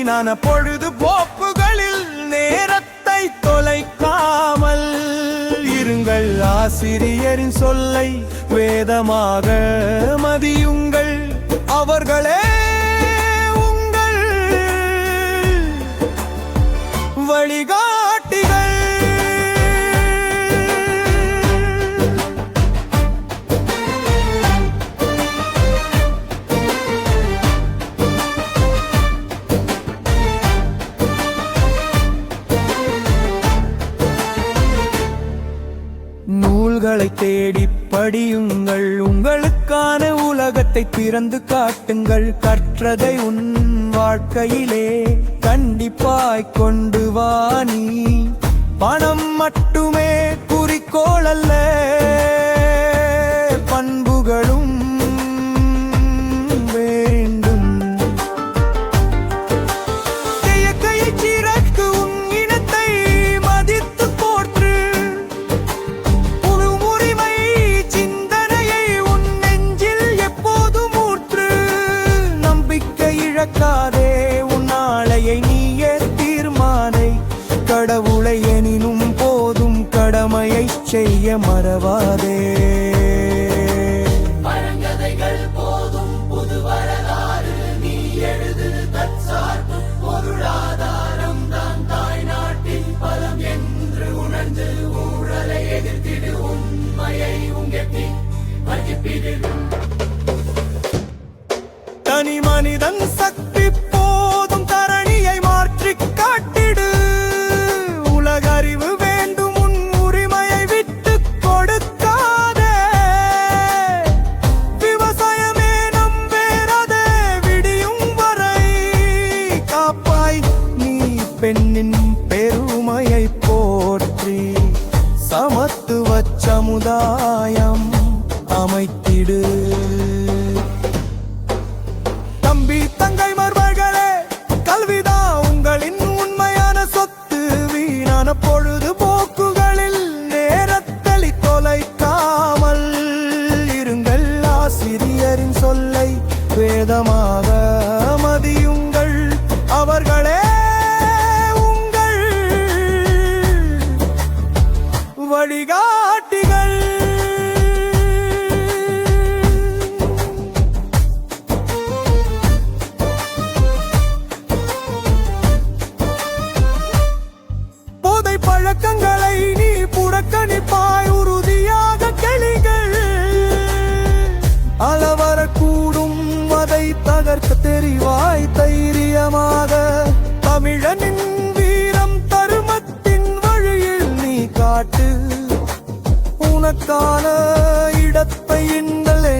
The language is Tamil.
வீணான பொழுதுபோக்குகளில் நேரத்தை தொலைக்காமல் இருங்கள். ஆசிரியரின் சொல்லை வேதமாக மதியுங்கள். அவர்களே உங்கள் வழிகாட்டிகள். நூல்களை தேடி படியுங்கள். உங்களுக்கான உலகத்தை திறந்து காட்டுங்கள். கற்றதை உன் வாழ்க்கையிலே கண்டிப்பாய் கொண்டு வா நீ. பணம் மட்டுமே குறிக்கோள் அல்ல, பண்புகளும் வேண்டும். இயற்கையை சிறக்கு, உன் இனத்தை மதித்து போற்று. உரிமை சிந்தனையை உன் நெஞ்சில் எப்போதும் ஊற்று. நம்பிக்கை இழக்காதே, உன் நாளையை நீயே தீர்மானை. கடவுளை எனினும் போதும், கடமையை செய்ய மறவாதே. பழங்கதைகள் போதும், புது வரலாறு நீ எழுது. தற்சார்பு பொருளாதாரம் தான் தாய் நாட்டின் பலம் என்று உணர்ந்து ஊழலை எதிர்த்திடு. உண்மையை உங்கெட்டி மதிப்பிடு. தனி மனிதன் சக்தி போதும், தரணியை மாற்றி காட்டிடு. உலகறிவு வேண்டும், உன் உரிமையை விட்டு கொடுக்காதே. விவசாயமே நம்பேறதே, விடியும் வரை காப்பாய் நீ பெண்ணின் பெருமையை போற்றி. சமத்துவ சமுதாயம் அமைத்திடு. தம்பி தங்கை மருமகளே, கல்விதான் உங்களின் உண்மையான சொத்து. வீணான பொழுதுபோக்குகளில் நேரத்தை தொலைக்காமல் இருங்கள். ஆசிரியரின் சொல்லை வேதமாக மதியுங்கள். அவர்களே உங்கள் வழிகாட்டிகள். போதை பழக்கங்களை நீ புறக்கணிப்பாய், உறுதியாக கெளிகள். அளவரக்கூடும், அதை தகர்க்க தெரிவாய் தைரியமாக. தமிழனின் வீரம் தருமத்தின் வழியில் நீ காட்டு. உனக்கான இடத்தை இன்றலே